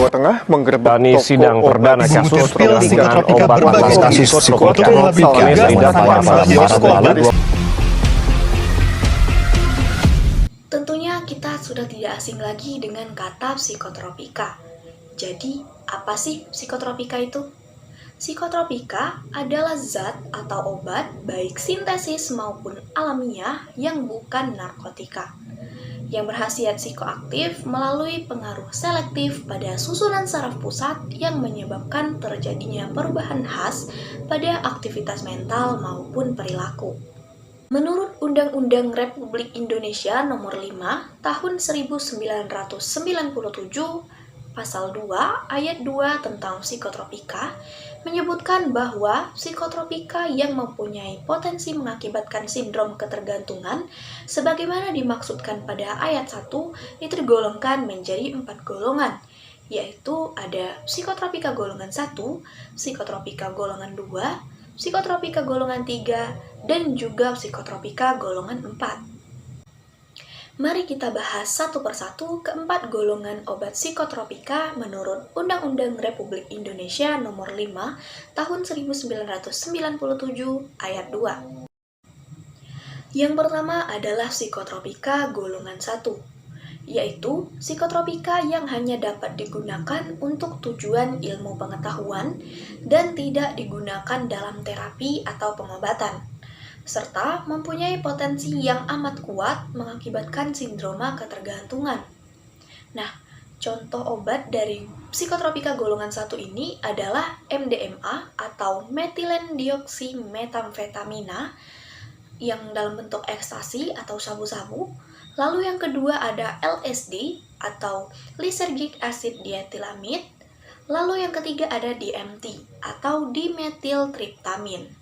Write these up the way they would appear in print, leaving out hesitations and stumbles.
Jawa Tengah menggerebek Ini toko sidang obat perdana kasus psikotropika penyalahgunaan obat berbagai atas kasus psikotropika psikotropika Ini sidang pada Maret lalu. Tentunya kita sudah tidak asing lagi dengan kata psikotropika. Jadi, apa sih psikotropika itu? Psikotropika adalah zat atau obat baik sintesis maupun alamiah yang bukan narkotika, yang berkhasiat psikoaktif melalui pengaruh selektif pada susunan saraf pusat yang menyebabkan terjadinya perubahan khas pada aktivitas mental maupun perilaku. Menurut Undang-Undang Republik Indonesia Nomor 5 Tahun 1997 Pasal 2 Ayat 2 tentang psikotropika menyebutkan bahwa psikotropika yang mempunyai potensi mengakibatkan sindrom ketergantungan sebagaimana dimaksudkan pada ayat 1 itu digolongkan menjadi 4 golongan, yaitu ada psikotropika golongan 1, psikotropika golongan 2, psikotropika golongan 3, dan juga psikotropika golongan 4. Mari kita bahas satu persatu keempat golongan obat psikotropika menurut Undang-Undang Republik Indonesia Nomor 5 Tahun 1997 Ayat 2. Yang pertama adalah psikotropika golongan 1, yaitu psikotropika yang hanya dapat digunakan untuk tujuan ilmu pengetahuan dan tidak digunakan dalam terapi atau pengobatan, serta mempunyai potensi yang amat kuat mengakibatkan sindroma ketergantungan. Nah, contoh obat dari psikotropika golongan 1 ini adalah MDMA atau methylendioxymethamphetamina yang dalam bentuk ekstasi atau sabu-sabu. Lalu yang kedua ada LSD atau lysergic acid diethylamide. Lalu yang ketiga ada DMT atau dimethyltryptamine.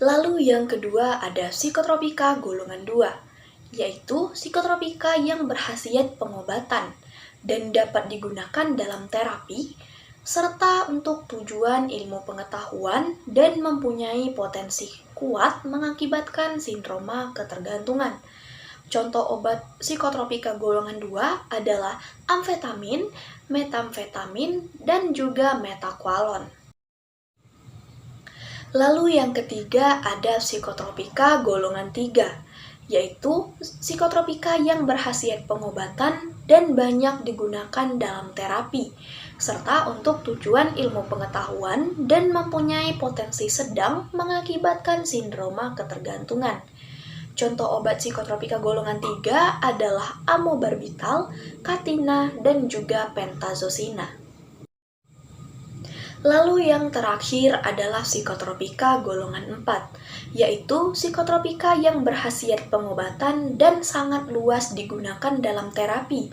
Lalu yang kedua ada psikotropika golongan 2, yaitu psikotropika yang berkhasiat pengobatan dan dapat digunakan dalam terapi, serta untuk tujuan ilmu pengetahuan dan mempunyai potensi kuat mengakibatkan sindroma ketergantungan. Contoh obat psikotropika golongan 2 adalah amfetamin, metamfetamin, dan juga metaqualon. Lalu yang ketiga ada psikotropika golongan 3, yaitu psikotropika yang berkhasiat pengobatan dan banyak digunakan dalam terapi, serta untuk tujuan ilmu pengetahuan dan mempunyai potensi sedang mengakibatkan sindroma ketergantungan. Contoh obat psikotropika golongan 3 adalah amobarbital, katina, dan juga pentazocina. Lalu yang terakhir adalah psikotropika golongan 4, yaitu psikotropika yang berkhasiat pengobatan dan sangat luas digunakan dalam terapi,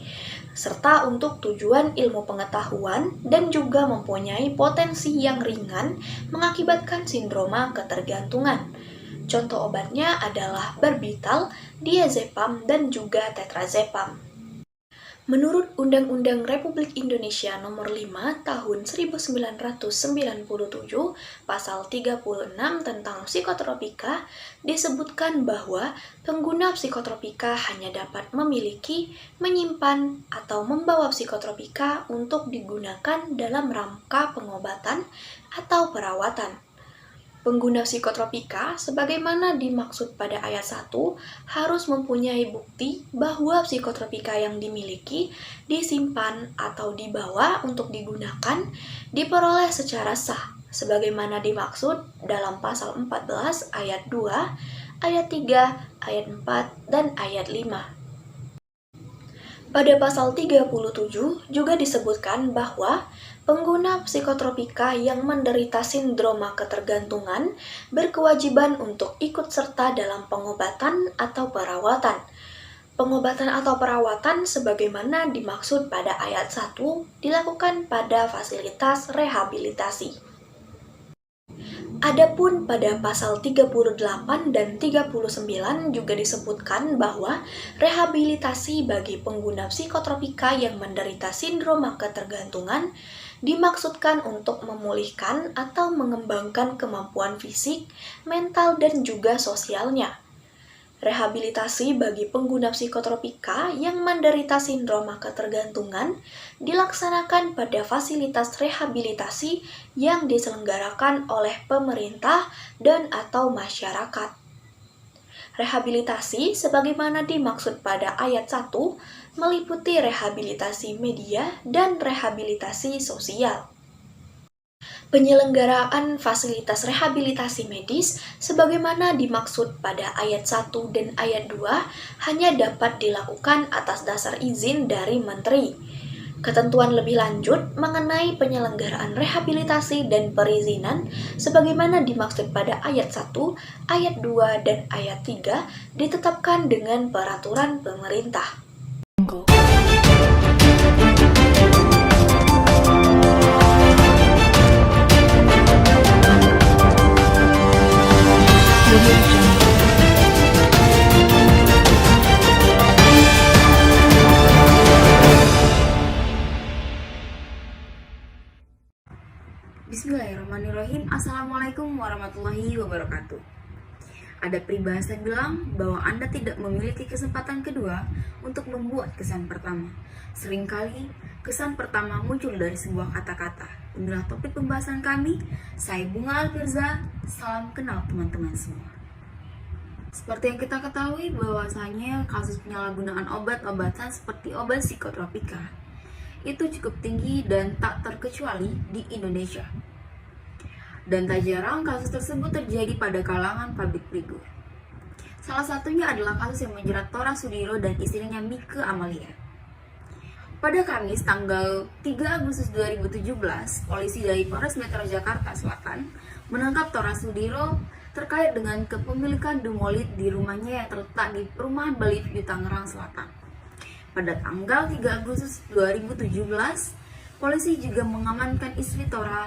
serta untuk tujuan ilmu pengetahuan dan juga mempunyai potensi yang ringan mengakibatkan sindroma ketergantungan. Contoh obatnya adalah barbital, diazepam, dan juga tetrazepam. Menurut Undang-Undang Republik Indonesia Nomor 5 Tahun 1997 Pasal 36 tentang psikotropika disebutkan bahwa pengguna psikotropika hanya dapat memiliki, menyimpan, atau membawa psikotropika untuk digunakan dalam rangka pengobatan atau perawatan. Pengguna psikotropika, sebagaimana dimaksud pada ayat 1, harus mempunyai bukti bahwa psikotropika yang dimiliki, disimpan, atau dibawa untuk digunakan, diperoleh secara sah, sebagaimana dimaksud dalam pasal 14 ayat 2, ayat 3, ayat 4, dan ayat 5. Pada pasal 37 juga disebutkan bahwa pengguna psikotropika yang menderita sindroma ketergantungan berkewajiban untuk ikut serta dalam pengobatan atau perawatan. Pengobatan atau perawatan sebagaimana dimaksud pada ayat 1 dilakukan pada fasilitas rehabilitasi. Adapun pada pasal 38 dan 39 juga disebutkan bahwa rehabilitasi bagi pengguna psikotropika yang menderita sindroma ketergantungan dimaksudkan untuk memulihkan atau mengembangkan kemampuan fisik, mental, dan juga sosialnya. Rehabilitasi bagi pengguna psikotropika yang menderita sindroma ketergantungan dilaksanakan pada fasilitas rehabilitasi yang diselenggarakan oleh pemerintah dan atau masyarakat. Rehabilitasi sebagaimana dimaksud pada ayat 1 meliputi rehabilitasi media dan rehabilitasi sosial. Penyelenggaraan fasilitas rehabilitasi medis sebagaimana dimaksud pada ayat 1 dan ayat 2 hanya dapat dilakukan atas dasar izin dari menteri. Ketentuan lebih lanjut mengenai penyelenggaraan rehabilitasi dan perizinan sebagaimana dimaksud pada ayat 1, ayat 2, dan ayat 3 ditetapkan dengan peraturan pemerintah. Bismillahirrahmanirrahim. Assalamualaikum warahmatullahi wabarakatuh. Ada peribahasa bilang bahwa Anda tidak memiliki kesempatan kedua untuk membuat kesan pertama. Seringkali kesan pertama muncul dari sebuah kata-kata. Inilah topik pembahasan kami. Saya Bunga Alfirza. Salam kenal teman-teman semua. Seperti yang kita ketahui bahwasanya kasus penyalahgunaan obat-obatan seperti obat psikotropika itu cukup tinggi dan tak terkecuali di Indonesia. Dan tak jarang kasus tersebut terjadi pada kalangan public figure. Salah satunya adalah kasus yang menjerat Tora Sudiro dan istrinya Mike Amalia. Pada Kamis tanggal 3 Agustus 2017, polisi dari Polres Metro Jakarta Selatan menangkap Tora Sudiro terkait dengan kepemilikan dumolit di rumahnya yang terletak di Perumahan Bali View Tangerang Selatan. Pada tanggal 3 Agustus 2017, polisi juga mengamankan istri Tora,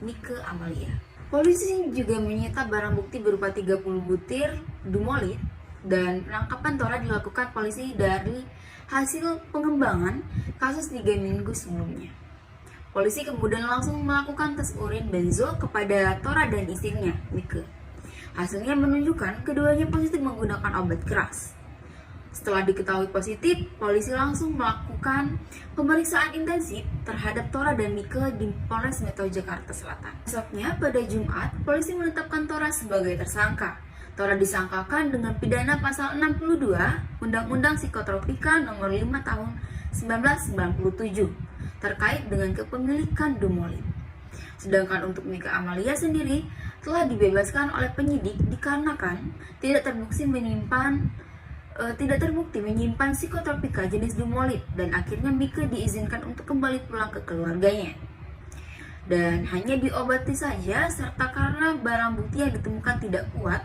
Mike Amalia. Polisi juga menyita barang bukti berupa 30 butir dumolit dan penangkapan Tora dilakukan polisi dari hasil pengembangan kasus 3 minggu sebelumnya. Polisi kemudian langsung melakukan tes urin benzo kepada Tora dan istrinya, Mike. Hasilnya menunjukkan keduanya positif menggunakan obat keras. Setelah diketahui positif, polisi langsung melakukan pemeriksaan intensif terhadap Tora dan Mike di Polres Metro Jakarta Selatan. Besoknya, pada Jumat, polisi menetapkan Tora sebagai tersangka. Tora disangkakan dengan pidana pasal 62 Undang-Undang Psikotropika nomor 5 tahun 1997 terkait dengan kepemilikan dumolit. Sedangkan untuk Mike Amalia sendiri telah dibebaskan oleh penyidik dikarenakan tidak terbukti menyimpan psikotropika jenis dumolit dan akhirnya Mike diizinkan untuk kembali pulang ke keluarganya. Dan hanya diobati saja serta karena barang bukti yang ditemukan tidak kuat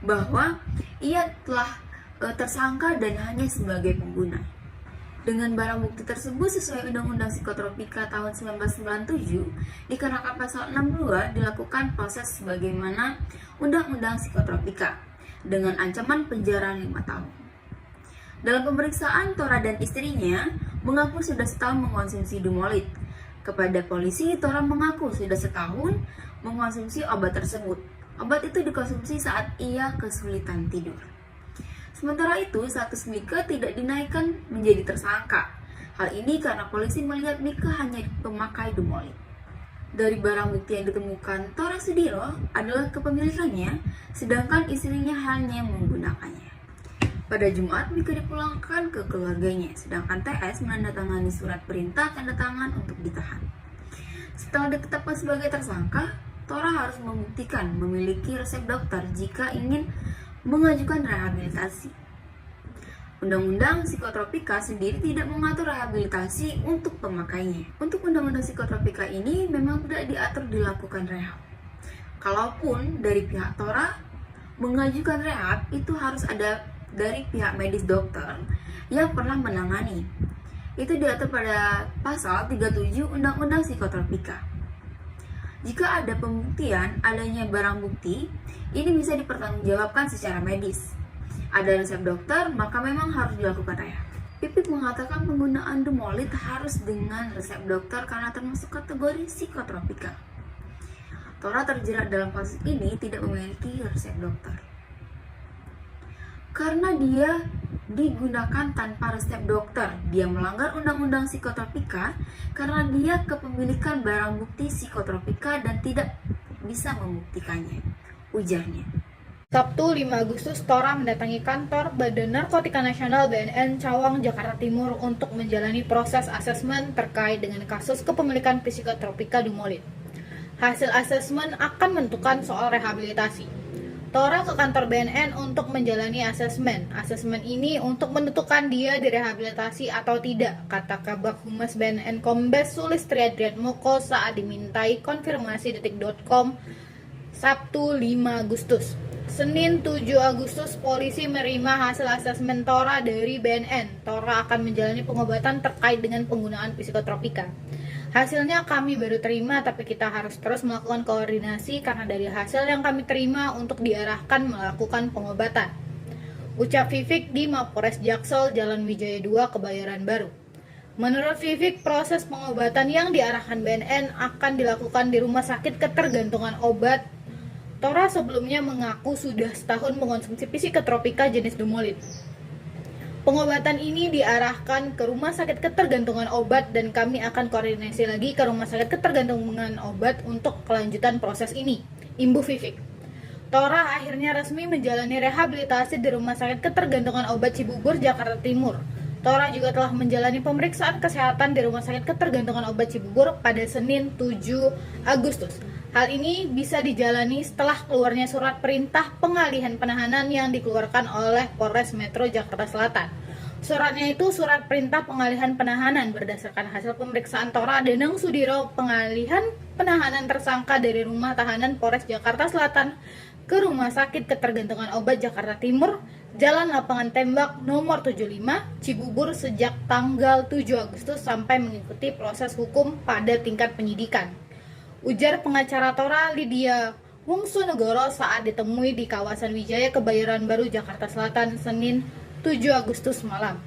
bahwa ia telah tersangka dan hanya sebagai pengguna. Dengan barang bukti tersebut sesuai Undang-Undang Psikotropika tahun 1997 dikenakan pasal 62 dilakukan proses sebagaimana Undang-Undang Psikotropika dengan ancaman penjara 5 tahun. Dalam pemeriksaan, Tora dan istrinya mengaku sudah setahun mengkonsumsi dumolit. Kepada polisi, Tora mengaku sudah setahun mengkonsumsi obat tersebut. Obat itu dikonsumsi saat ia kesulitan tidur. Sementara itu, status Mike tidak dinaikkan menjadi tersangka. Hal ini karena polisi melihat Mike hanya pemakai dumolit. Dari barang bukti yang ditemukan, Tora Sudiro adalah kepemilikannya, sedangkan istrinya hanya menggunakannya. Pada Jumat, Mike dipulangkan ke keluarganya, sedangkan TS menandatangani surat perintah tanda tangan untuk ditahan. Setelah ditetapkan sebagai tersangka, Tora harus membuktikan memiliki resep dokter jika ingin mengajukan rehabilitasi. Undang-Undang Psikotropika sendiri tidak mengatur rehabilitasi untuk pemakainya. Untuk Undang-Undang Psikotropika ini memang tidak diatur dilakukan rehab. Kalaupun dari pihak Tora mengajukan rehab, itu harus ada dari pihak medis dokter yang pernah menangani. Itu diatur pada pasal 37 Undang-Undang Psikotropika. Jika ada pembuktian adanya barang bukti, ini bisa dipertanggungjawabkan secara medis. Ada resep dokter, maka memang harus dilakukan rehab. Pipik mengatakan penggunaan dumolit harus dengan resep dokter karena termasuk kategori psikotropika. Tora terjerat dalam kasus ini tidak memiliki resep dokter. karena dia digunakan tanpa resep dokter. Dia melanggar undang-undang psikotropika karena dia kepemilikan barang bukti psikotropika dan tidak bisa membuktikannya, ujarnya. Sabtu 5 Agustus, Tora mendatangi kantor Badan Narkotika Nasional BNN Cawang, Jakarta Timur untuk menjalani proses asesmen terkait dengan kasus kepemilikan psikotropika Dumolit. Hasil asesmen akan menentukan soal rehabilitasi. Tora ke kantor BNN untuk menjalani asesmen. Asesmen ini untuk menentukan dia direhabilitasi atau tidak, kata Kabag Humas BNN Kombes Sulistri Adriatmoko saat dimintai konfirmasi detik.com Sabtu 5 Agustus. Senin 7 Agustus, polisi menerima hasil asesmen Tora dari BNN. Tora akan menjalani pengobatan terkait dengan penggunaan psikotropika. Hasilnya kami baru terima, tapi kita harus terus melakukan koordinasi karena dari hasil yang kami terima untuk diarahkan melakukan pengobatan. Ucap Vivik di Mapores Jaksel, Jalan Wijaya 2, Kebayoran Baru. Menurut Vivik, proses pengobatan yang diarahkan BNN akan dilakukan di Rumah Sakit Ketergantungan Obat. Tora sebelumnya mengaku sudah setahun mengonsumsi psikotropika jenis Dumolit. Pengobatan ini diarahkan ke Rumah Sakit Ketergantungan Obat dan kami akan koordinasi lagi ke Rumah Sakit Ketergantungan Obat untuk kelanjutan proses ini, imbuh Vivik. Tora akhirnya resmi menjalani rehabilitasi di Rumah Sakit Ketergantungan Obat Cibubur, Jakarta Timur. Tora juga telah menjalani pemeriksaan kesehatan di Rumah Sakit Ketergantungan Obat Cibubur pada Senin 7 Agustus. Hal ini bisa dijalani setelah keluarnya surat perintah pengalihan penahanan yang dikeluarkan oleh Polres Metro Jakarta Selatan. Suratnya itu surat perintah pengalihan penahanan berdasarkan hasil pemeriksaan Tora Danang Sudiro, pengalihan penahanan tersangka dari rumah tahanan Polres Jakarta Selatan ke Rumah Sakit Ketergantungan Obat Jakarta Timur, Jalan Lapangan Tembak nomor 75, Cibubur sejak tanggal 7 Agustus sampai mengikuti proses hukum pada tingkat penyidikan. Ujar pengacara Tora Lydia Wongsunegoro saat ditemui di kawasan Wijaya Kebayoran Baru, Jakarta Selatan, Senin 7 Agustus malam.